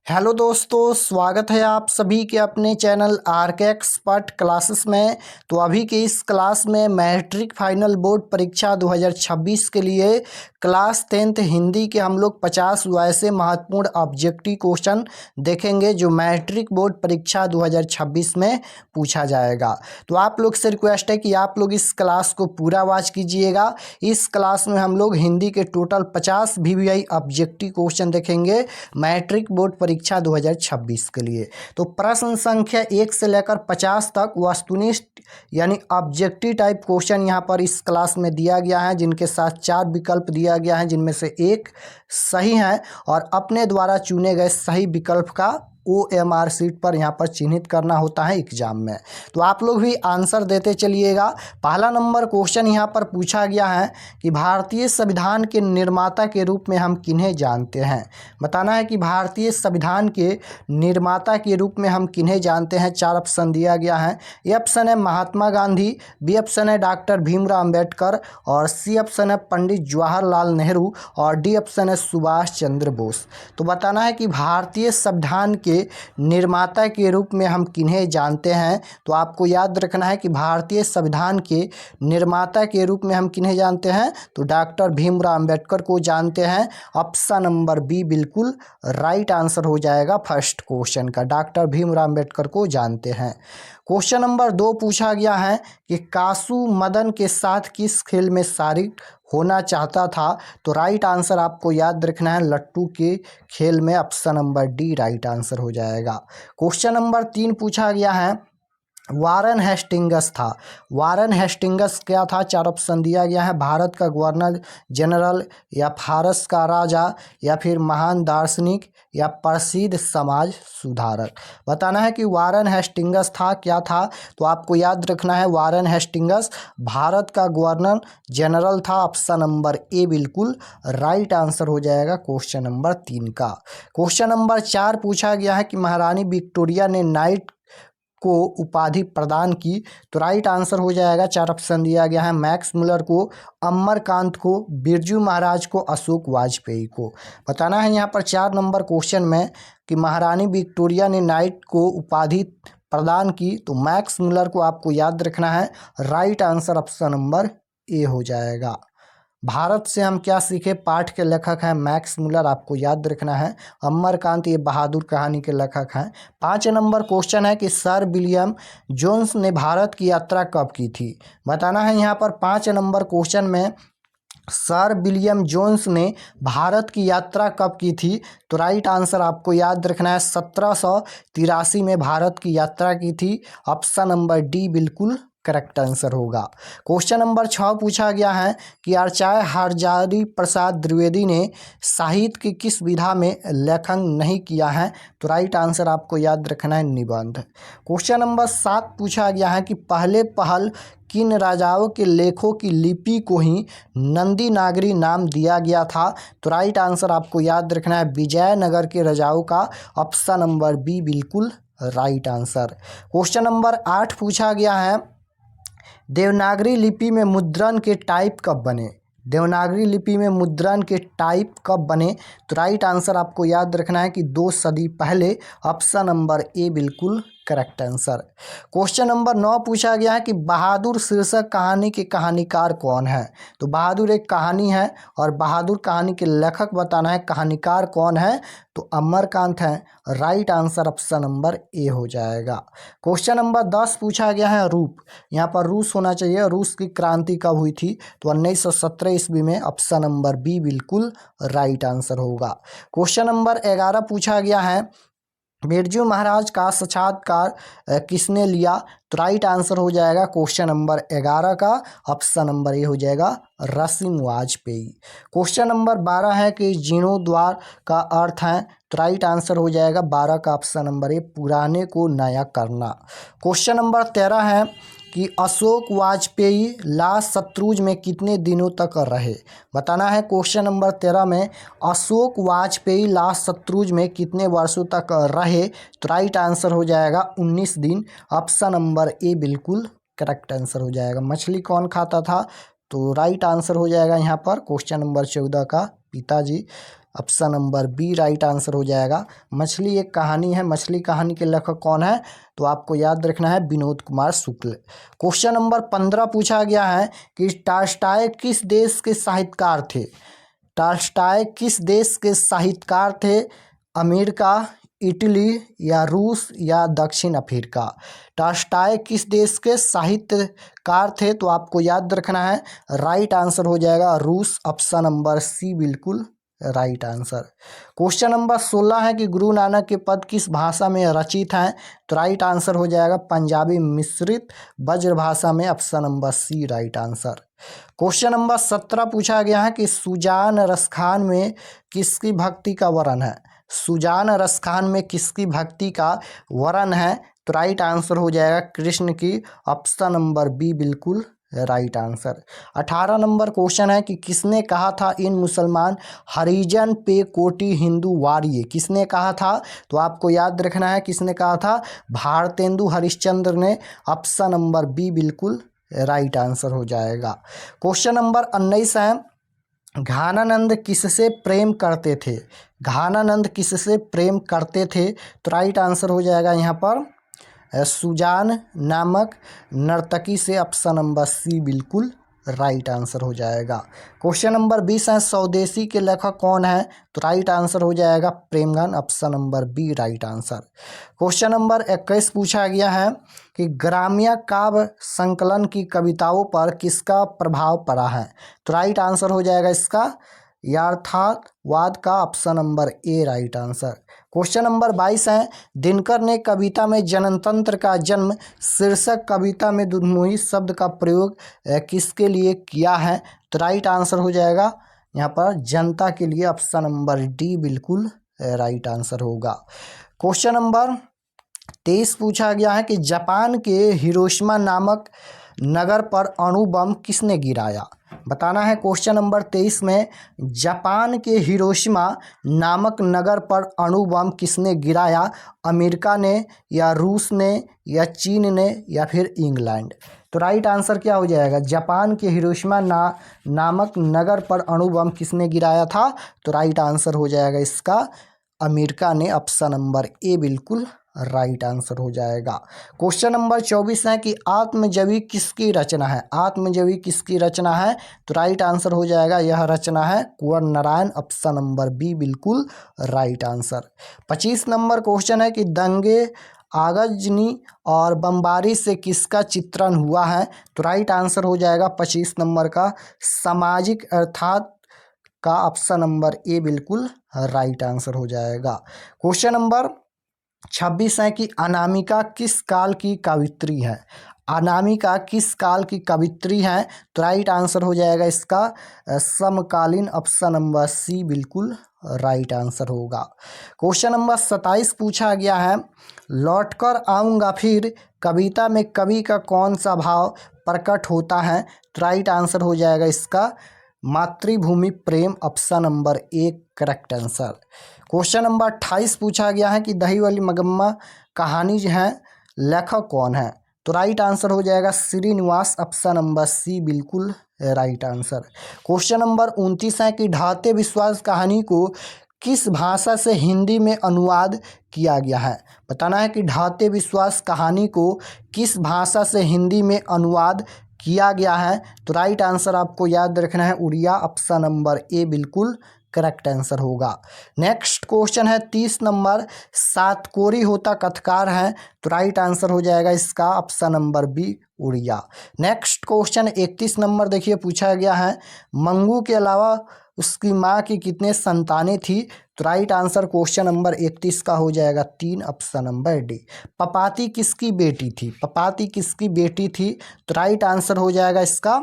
Hello दोस्तों, स्वागत है आप सभी के अपने चैनल आर के एक्सपर्ट क्लासेस में। तो अभी के इस क्लास में मैट्रिक फाइनल बोर्ड परीक्षा 2026 के लिए क्लास 10th हिंदी के हम लोग 50 वैसे महत्वपूर्ण ऑब्जेक्टिव क्वेश्चन देखेंगे जो मैट्रिक बोर्ड परीक्षा 2026 में पूछा जाएगा। तो आप लोग से रिक्वेस्ट है कि आप लोग इस क्लास को पूरा वॉच कीजिएगा। इस क्लास में हम लोग हिंदी के टोटल 50 VVI ऑब्जेक्टिव क्वेश्चन देखेंगे मैट्रिक बोर्ड परीक्षा 2026 के लिए। तो प्रश्न संख्या 1 से लेकर 50 तक वस्तुनिष्ठ यानी ऑब्जेक्टिव टाइप क्वेश्चन यहाँ पर इस क्लास में दिया गया है, जिनके साथ 4 विकल्प दिया गया है, जिनमें से एक सही है और अपने द्वारा चुने गए सही विकल्प का OMR सीट पर यहाँ पर चिन्हित करना होता है एग्जाम में। तो आप लोग भी आंसर देते चलिएगा। पहला नंबर क्वेश्चन यहाँ पर पूछा गया है कि भारतीय संविधान के निर्माता के रूप में हम किन्हें जानते हैं। बताना है कि भारतीय संविधान के निर्माता के रूप में हम किन्हें जानते हैं। 4 ऑप्शन दिया गया है। ए ऑप्शन है महात्मा गांधी, बी ऑप्शन है डॉक्टर भीमराव अंबेडकर और सी ऑप्शन है पंडित जवाहरलाल नेहरू और डी ऑप्शन है सुभाष चंद्र बोस। तो बताना है कि भारतीय संविधान के निर्माता के रूप में हम किन्हें जानते हैं। तो आपको याद रखना है कि भारतीय संविधान के निर्माता के रूप में हम किन्हें जानते हैं, तो डॉक्टर भीमराव अंबेडकर को जानते हैं। ऑप्शन नंबर बी बिल्कुल राइट आंसर हो जाएगा फर्स्ट क्वेश्चन का, डॉक्टर भीमराव अंबेडकर को जानते हैं। क्वेश्चन नंबर 2 पूछा गया है कि कासु मदन के साथ किस खेल में शारिक होना चाहता था। तो राइट आंसर आपको याद रखना है लट्टू के खेल में, option number D right answer हो जाएगा। क्वेश्चन नंबर 3 पूछा गया है वारन हेस्टिंगस था। वारन हेस्टिंगस क्या था? 4 ऑप्शन दिया गया है। भारत का गवर्नर जनरल या फारस का राजा या फिर महान दार्शनिक या प्रसिद्ध समाज सुधारक। बताना है कि वारन हेस्टिंगस था क्या था। तो आपको याद रखना है वारन हेस्टिंगस भारत का गवर्नर जनरल था। ऑप्शन नंबर ए बिल्कुल राइट आंसर हो जाएगा क्वेश्चन नंबर 3 का। क्वेश्चन नंबर 4 पूछा गया है कि महारानी विक्टोरिया ने नाइट को उपाधि प्रदान की। तो राइट आंसर हो जाएगा, 4 ऑप्शन दिया गया है, मैक्स मुलर को, अमरकांत को, बिरजू महाराज को, अशोक वाजपेयी को। बताना है यहाँ पर 4 नंबर क्वेश्चन में कि महारानी विक्टोरिया ने नाइट को उपाधि प्रदान की। तो मैक्स मुलर को आपको याद रखना है, राइट आंसर ऑप्शन नंबर ए हो जाएगा। भारत से हम क्या सीखे पाठ के लेखक हैं मैक्स मुलर, आपको याद रखना है। अमरकांत ये बहादुर कहानी के लेखक हैं। 5 नंबर क्वेश्चन है कि सर विलियम जोन्स ने भारत की यात्रा कब की थी। बताना है यहाँ पर 5 नंबर क्वेश्चन में सर विलियम जोन्स ने भारत की यात्रा कब की थी। तो राइट आंसर आपको याद रखना है 1783 में भारत की यात्रा की थी। ऑप्शन नंबर डी बिल्कुल करेक्ट आंसर होगा। क्वेश्चन नंबर 6 पूछा गया है कि आचार्य हरजारी प्रसाद द्विवेदी ने साहित्य की किस विधा में लेखन नहीं किया है। तो राइट आंसर आपको याद रखना है निबंध। क्वेश्चन नंबर 7 पूछा गया है कि पहले पहल किन राजाओं के लेखों की लिपि को ही नंदी नागरी नाम दिया गया था। तो राइट आंसर आपको याद रखना है विजयनगर के राजाओं का। ऑप्शन नंबर बी बिल्कुल राइट आंसर। क्वेश्चन नंबर 8 पूछा गया है देवनागरी लिपि में मुद्रण के टाइप कब बने। देवनागरी लिपि में मुद्रण के टाइप कब बने। तो राइट आंसर आपको याद रखना है कि 2 सदी पहले। ऑप्शन नंबर ए बिल्कुल करेक्ट आंसर। क्वेश्चन नंबर 9 पूछा गया है कि बहादुर शीर्षक कहानी के कहानीकार कौन है। तो बहादुर एक कहानी है और बहादुर कहानी के लेखक बताना है, कहानीकार कौन है। तो अमरकांत है, राइट आंसर ऑप्शन नंबर ए हो जाएगा। क्वेश्चन नंबर 10 पूछा गया है रूप, यहाँ पर रूस होना चाहिए, रूस की क्रांति कब हुई थी। तो 1917 ईस्वी में। ऑप्शन नंबर बी बिल्कुल राइट आंसर होगा। क्वेश्चन नंबर 11 पूछा गया है बिरजू महाराज का साक्षात्कार किसने लिया। तो राइट आंसर हो जाएगा क्वेश्चन नंबर 11 का। ऑप्शन नंबर ए हो जाएगा रसिम वाजपेयी। क्वेश्चन नंबर 12 है कि जीर्णोद्धार का अर्थ है। तो राइट आंसर हो जाएगा 12 का ऑप्शन नंबर ए पुराने को नया करना। क्वेश्चन नंबर 13 है कि अशोक वाजपेयी लाल शत्रुंज में कितने दिनों तक रहे। बताना है क्वेश्चन नंबर 13 में अशोक वाजपेयी लाल शत्रुंज में कितने वर्षों तक रहे। तो राइट आंसर हो जाएगा 19 दिन। ऑप्शन नंबर ए बिल्कुल करेक्ट आंसर हो जाएगा। मछली कौन खाता था। तो राइट आंसर हो जाएगा यहाँ पर क्वेश्चन नंबर 14 का पिताजी। Option number B right answer हो जाएगा। मछली एक कहानी है, मछली कहानी के लेखक कौन है? तो आपको याद रखना है विनोद कुमार शुक्ल। क्वेश्चन नंबर 15 पूछा गया है कि टॉल्स्टॉय किस देश के साहित्यकार थे? टॉल्स्टॉय किस देश के साहित्यकार थे? अमेरिका, इटली या रूस या दक्षिण अफ्रीका? टॉल्स्टॉय किस देश के साहित्यकार थे? तो आपको याद रखना है राइट आंसर हो जाएगा रूस, ऑप्शन नंबर सी बिल्कुल राइट आंसर। क्वेश्चन नंबर 16 है कि गुरु नानक के पद किस भाषा में रचित हैं? तो राइट आंसर हो जाएगा पंजाबी मिश्रित ब्रज भाषा में, option number C right answer. Question number 17 पूछा गया है कि सुजान रसखान में किसकी भक्ति का वर्णन है? सुजान रसखान में किसकी भक्ति का वर्णन है? तो राइट आंसर हो जाएगा कृष्ण की, ऑप्शन नंबर बी बिल्कुल राइट आंसर। 18 नंबर क्वेश्चन है कि किसने कहा था इन मुसलमान हरिजन पे कोटि हिंदू वारिये? किसने कहा था? तो आपको याद रखना है किसने कहा था, भारतेंदु हरिश्चंद्र ने, ऑप्शन नंबर बी बिल्कुल राइट आंसर हो जाएगा। क्वेश्चन नंबर 19 है घानानंद किससे प्रेम करते थे? घानानंद किससे प्रेम करते थे? तो राइट आंसर हो जाएगा यहाँ पर सुजान नामक नर्तकी से, ऑप्शन नंबर सी बिल्कुल राइट आंसर हो जाएगा। क्वेश्चन नंबर 20 है स्वदेशी के लेखक कौन है? तो राइट आंसर हो जाएगा प्रेमगन, option number B right answer. Question number 21 पूछा गया है कि ग्राम्य काव्य संकलन की कविताओं पर किसका प्रभाव पड़ा है? तो राइट आंसर हो जाएगा इसका यथार्थवाद का, ऑप्शन नंबर ए राइट आंसर। क्वेश्चन नंबर 22 है दिनकर ने कविता में जनतंत्र का जन्म शीर्षक कविता में दुधमुही शब्द का प्रयोग किसके लिए किया है? तो राइट आंसर हो जाएगा यहाँ पर जनता के लिए, ऑप्शन नंबर डी बिल्कुल राइट आंसर होगा। क्वेश्चन नंबर 23 पूछा गया है कि जापान के हिरोशिमा नामक नगर पर अणु बम किसने गिराया? बताना है क्वेश्चन नंबर 23 में जापान के हिरोशिमा नामक नगर पर अणु बम किसने गिराया? अमेरिका ने या रूस ने या चीन ने या फिर इंग्लैंड? तो राइट आंसर क्या हो जाएगा, जापान के हिरोशिमा नामक नगर पर अणु बम किसने गिराया था? तो राइट आंसर हो जाएगा इसका अमेरिका ने, ऑप्शन नंबर ए बिल्कुल राइट आंसर हो जाएगा। क्वेश्चन नंबर 24 है कि आत्मजवी किसकी रचना है? आत्मजवी किसकी रचना है? तो राइट आंसर हो जाएगा यह रचना है कुंवर नारायण, ऑप्शन नंबर बी बिल्कुल राइट आंसर। 25 नंबर क्वेश्चन है कि दंगे आगजनी और बमबारी से किसका चित्रण हुआ है? तो राइट आंसर हो जाएगा 25 नंबर का सामाजिक अर्थात का, ऑप्शन नंबर ए बिल्कुल राइट आंसर हो जाएगा। क्वेश्चन नंबर 26 है कि अनामिका किस काल की कवित्री है? अनामिका किस काल की कवित्री है? तो राइट आंसर हो जाएगा इसका समकालीन, ऑप्शन नंबर सी बिल्कुल राइट आंसर होगा। क्वेश्चन नंबर 27 पूछा गया है लौटकर आऊँगा फिर कविता में कवि का कौन सा भाव प्रकट होता है? तो राइट आंसर हो जाएगा इसका मातृभूमि प्रेम, option number A correct answer. Question number 28 पूछा गया है कि दही वाली मगम्मा कहानी जो है लेखक कौन है? तो राइट आंसर हो जाएगा श्रीनिवास, ऑप्शन नंबर सी बिल्कुल राइट आंसर। क्वेश्चन नंबर 29 है कि ढाते विश्वास कहानी को किस भाषा से हिंदी में अनुवाद किया गया है? बताना है कि ढाते विश्वास कहानी को किस भाषा से हिंदी में अनुवाद किया गया है? तो राइट आंसर आपको याद रखना है उड़िया, ऑप्शन नंबर ए बिल्कुल करेक्ट आंसर होगा। नेक्स्ट क्वेश्चन है 30 नंबर सातकोरी होता कथकार है? तो राइट आंसर हो जाएगा इसका option number B Oriya. Next question 31 number देखिए पूछा गया है मंगू के अलावा उसकी माँ की कितने संतानें थी? तो राइट आंसर क्वेश्चन नंबर 31 का हो जाएगा 3, ऑप्शन नंबर डी। पपाती किसकी बेटी थी? पपाती किसकी बेटी थी? तो राइट आंसर हो जाएगा इसका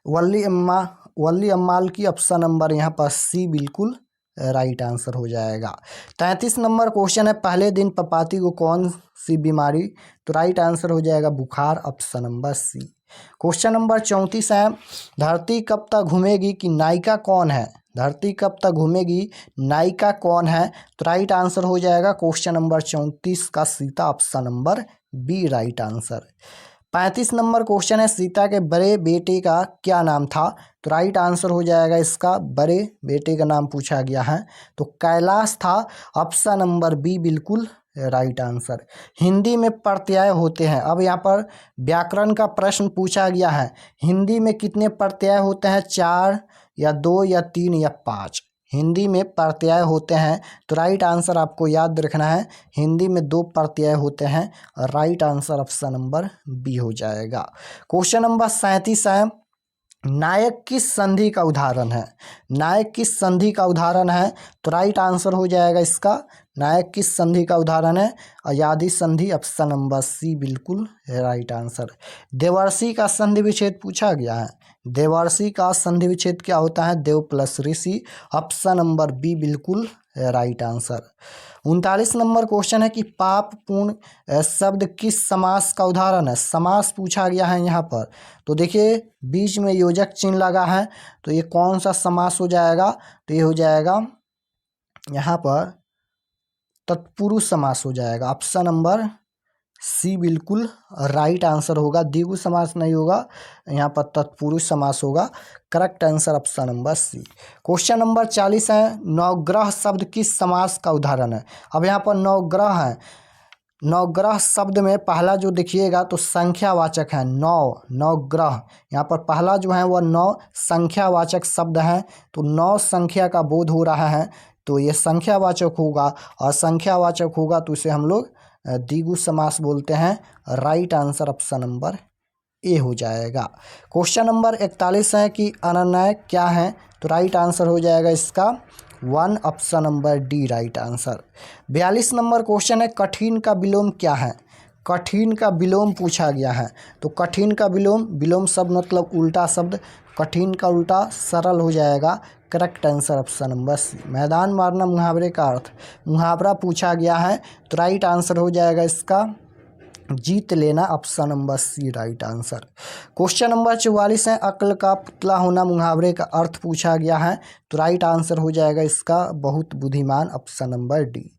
वल्ली अम्माल की, ऑप्शन नंबर यहाँ पर सी बिल्कुल राइट आंसर हो जाएगा। 33 नंबर क्वेश्चन है पहले दिन पपाती को कौन सी बीमारी? तो राइट आंसर हो जाएगा बुखार, option number C. Question number 34 है धरती कब तक घूमेगी की नायिका कौन है? धरती कब तक घूमेगी नायिका कौन है? तो राइट आंसर हो जाएगा क्वेश्चन नंबर 34 का Sita, option number B right answer. 35 number question है सीता के बड़े बेटे का क्या नाम था? तो तो राइट आंसर हो जाएगा इसका बड़े बेटे का नाम पूछा गया है, तो कैलाश था। ऑप्शन नंबर बी बिल्कुल राइट आंसर। हिंदी में प्रत्यय होते हैं, अब यहाँ पर व्याकरण का प्रश्न पूछा गया है। हिंदी में कितने प्रत्यय होते हैं, 4 या 2 या 3 या 5? हिंदी में प्रत्यय होते हैं, तो राइट आंसर आपको याद रखना है, हिंदी में 2 प्रत्यय होते हैं। Right answer option number B हो जाएगा। क्वेश्चन नंबर 37 है, नायक किस संधि का उदाहरण है? नायक किस संधि का उदाहरण है? तो राइट आंसर हो जाएगा इसका, नायक किस संधि का उदाहरण है? अयादी संधि, ऑप्शन नंबर सी बिल्कुल राइट आंसर। देवर्षि का संधि विच्छेद पूछा गया है। देवर्षि का संधि विच्छेद क्या होता है? देव प्लस ऋषि, ऑप्शन नंबर बी बिल्कुल राइट आंसर। 39 नंबर क्वेश्चन है कि पाप पूर्ण शब्द किस समास का उदाहरण है? समास पूछा गया है यहाँ पर, तो देखिए बीच में योजक चिन्ह लगा है, तो ये कौन सा समास हो जाएगा? तो ये हो जाएगा यहाँ पर तत्पुरुष समास हो जाएगा, ऑप्शन नंबर सी बिल्कुल राइट आंसर होगा। द्विगु समास नहीं होगा, यहाँ पर तत्पुरुष समास होगा। Correct answer option number C. Question number 40 है, नवग्रह शब्द किस समास का उदाहरण है? अब यहाँ पर नवग्रह है, नवग्रह शब्द में पहला जो देखिएगा तो संख्यावाचक है, नवग्रह। यहाँ पर पहला जो है वह 9 संख्यावाचक शब्द है, तो 9 संख्या का बोध हो रहा है, तो ये संख्यावाचक होगा, और संख्यावाचक होगा तो इसे हम लोग द्विगु समास बोलते हैं। राइट आंसर ऑप्शन नंबर ए हो जाएगा। क्वेश्चन नंबर 41 है कि अनन्वय क्या है? तो राइट आंसर हो जाएगा इसका 1, option number D right answer. 42 number question है, कठिन का विलोम क्या है? कठिन का विलोम पूछा गया है, तो कठिन का विलोम, विलोम शब्द मतलब उल्टा शब्द, कठिन का उल्टा सरल हो जाएगा। Correct answer option number C. मैदान मारना मुहावरे का अर्थ, मुहावरा पूछा गया है, तो राइट आंसर हो जाएगा इसका जीत लेना, option number C right answer. Question number 44 है, अक्ल का पुतला होना मुहावरे का अर्थ पूछा गया है, तो राइट आंसर हो जाएगा इसका बहुत बुद्धिमान, ऑप्शन नंबर डी।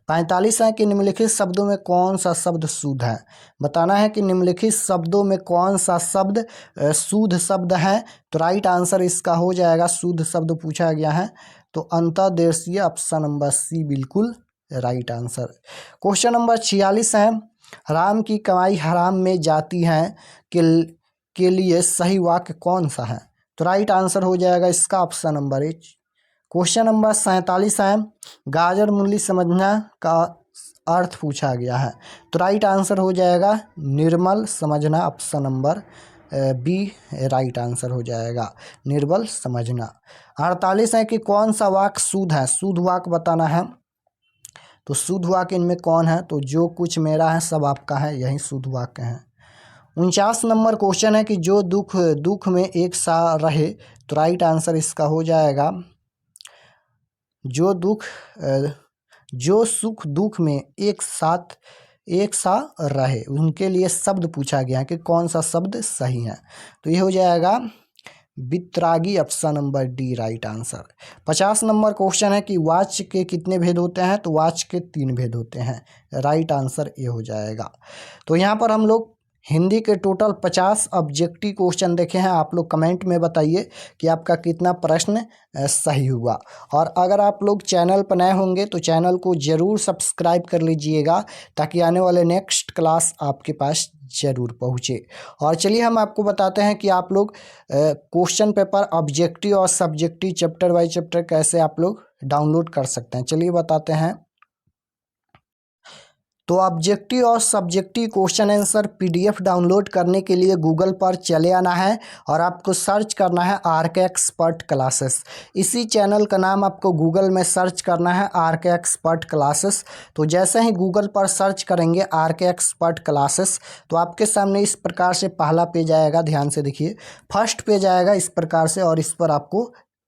45 है कि निम्नलिखित शब्दों में कौन सा शब्द शुद्ध है? बताना है कि निम्नलिखित शब्दों में कौन सा शब्द शुद्ध शब्द है, तो राइट आंसर इसका हो जाएगा, शुद्ध शब्द पूछा गया है, तो अंतर्देशीय, ऑप्शन नंबर सी बिल्कुल राइट आंसर। क्वेश्चन नंबर 46 है, हराम की कमाई हराम में जाती है के लिए सही वाक्य कौन सा है? तो राइट आंसर हो जाएगा इसका, ऑप्शन नंबर ए। क्वेश्चन नंबर 47 है, गाजर मूली समझना का अर्थ पूछा गया है, तो राइट आंसर हो जाएगा निर्मल समझना, option number B right answer हो जाएगा, निर्बल समझना। 48 है कि कौन सा वाक्य शुद्ध है? शुद्ध वाक्य बताना है, तो शुद्ध वाक्य इनमें कौन है? तो जो कुछ मेरा है सब आपका है, यही शुद्ध वाक्य है। 49 नंबर क्वेश्चन है कि जो दुख में एक सा रहे, तो राइट आंसर इसका हो जाएगा जो सुख दुख में एक सा रहे, उनके लिए शब्द पूछा गया है कि कौन सा शब्द सही है, तो ये हो जाएगा वितरागी, option number D right answer. 50 number question है कि वाच्य के कितने भेद होते हैं? तो वाच्य के 3 भेद होते हैं, राइट आंसर ये हो जाएगा। तो यहाँ पर हम लोग हिंदी के टोटल 50 ऑब्जेक्टिव क्वेश्चन देखे हैं। आप लोग कमेंट में बताइए कि आपका कितना प्रश्न सही हुआ, और अगर आप लोग चैनल पर नए होंगे तो चैनल को ज़रूर सब्सक्राइब कर लीजिएगा, ताकि आने वाले नेक्स्ट क्लास आपके पास ज़रूर पहुँचे। और चलिए हम आपको बताते हैं कि आप लोग क्वेश्चन पेपर ऑब्जेक्टिव और सब्जेक्टिव चैप्टर बाय चैप्टर कैसे आप लोग डाउनलोड कर सकते हैं, चलिए बताते हैं। तो ऑब्जेक्टिव और subjective question answer PDF download करने के लिए गूगल पर चले आना है और आपको सर्च करना है आरके एक्सपर्ट क्लासेस। इसी चैनल का नाम आपको गूगल में सर्च करना है आरके एक्सपर्ट क्लासेस। तो जैसे ही गूगल पर सर्च करेंगे आरके एक्सपर्ट क्लासेस, तो आपके सामने इस प्रकार से पहला पेज आएगा, ध्यान से देखिए, फर्स्ट पेज आएगा इस प्रकार से, और इस पर आपको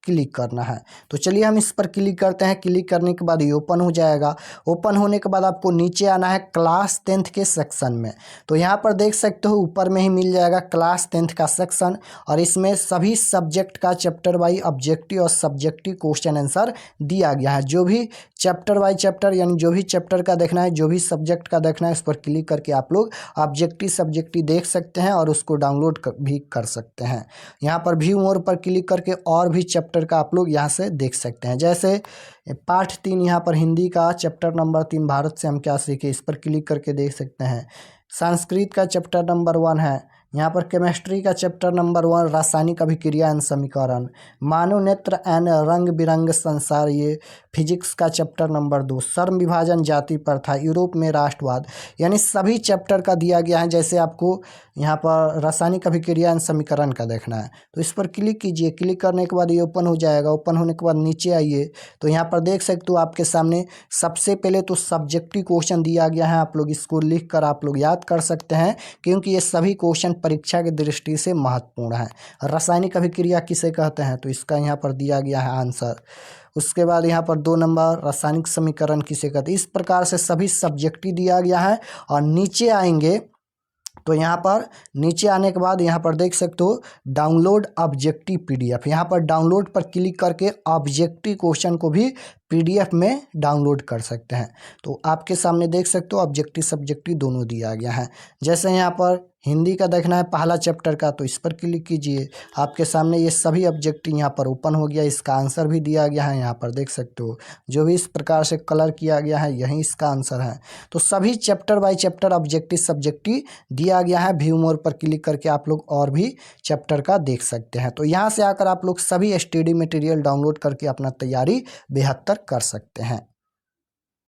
क्लिक करना है। तो चलिए हम इस पर क्लिक करते हैं। क्लिक करने के बाद ये ओपन हो जाएगा। ओपन होने के बाद आपको नीचे आना है क्लास 10th के सेक्शन में। तो यहाँ पर देख सकते हो ऊपर में ही मिल जाएगा क्लास 10th का सेक्शन, और इसमें सभी सब्जेक्ट का चैप्टर वाइज ऑब्जेक्टिव और सब्जेक्टिव क्वेश्चन आंसर दिया गया है। जो भी चैप्टर बाई चैप्टर यानी जो भी चैप्टर का देखना है, जो भी सब्जेक्ट का देखना है, उस पर क्लिक करके आप लोग ऑब्जेक्टिव सब्जेक्टिव देख सकते हैं और उसको डाउनलोड भी कर सकते हैं। यहाँ पर व्यू मोर पर क्लिक करके और भी चैप्टर का आप लोग यहाँ से देख सकते हैं। जैसे पाठ 3 यहाँ पर हिंदी का चैप्टर नंबर 3 भारत से हम क्या सीखे, इस पर क्लिक करके देख सकते हैं। संस्कृत का चैप्टर नंबर 1 है। यहाँ पर केमिस्ट्री का चैप्टर नंबर 1 रासायनिक अभिक्रिया एंड समीकरण। मानव नेत्र एंड रंग बिरंग संसार, ये फिजिक्स का चैप्टर नंबर 2। श्रम विभाजन जाति प्रथा, यूरोप में राष्ट्रवाद, यानी सभी चैप्टर का दिया गया है। जैसे आपको यहाँ पर रासायनिक अभिक्रिया एंड समीकरण का देखना है तो इस पर क्लिक कीजिए। क्लिक करने के बाद ये ओपन हो जाएगा। ओपन होने के बाद नीचे आइए तो यहाँ पर देख सकते हो आपके सामने सबसे पहले तो सब्जेक्टिव क्वेश्चन दिया गया है। आप लोग इसको लिख कर आप लोग याद कर सकते हैं, क्योंकि ये सभी क्वेश्चन परीक्षा की दृष्टि से महत्वपूर्ण है। रासायनिक अभिक्रिया किसे कहते हैं, तो इसका यहाँ पर दिया गया है आंसर। उसके बाद यहाँ पर 2 नंबर रासायनिक समीकरण किसे कहते हैं। इस प्रकार से सभी सब्जेक्टिव दिया गया है। और नीचे आएंगे तो यहाँ पर नीचे आने के बाद यहाँ पर देख सकते हो डाउनलोड ऑब्जेक्टिव पीडीएफ। यहाँ पर डाउनलोड पर क्लिक करके ऑब्जेक्टिव क्वेश्चन को भी पीडीएफ में डाउनलोड कर सकते हैं। तो आपके सामने देख सकते हो ऑब्जेक्टिव सब्जेक्टिव दोनों दिया गया है। जैसे यहाँ पर हिंदी का देखना है पहला चैप्टर का, तो इस पर क्लिक कीजिए। आपके सामने ये सभी ऑब्जेक्टिव यहाँ पर ओपन हो गया। इसका आंसर भी दिया गया है। यहाँ पर देख सकते हो जो भी इस प्रकार से कलर किया गया है यही इसका आंसर है। तो सभी chapter by chapter objective subjective दिया गया है। व्यू मोर पर क्लिक करके आप लोग और भी चैप्टर का देख सकते हैं। तो यहाँ से आकर आप लोग सभी स्टडी मटेरियल डाउनलोड करके अपना तैयारी बेहतर कर सकते हैं।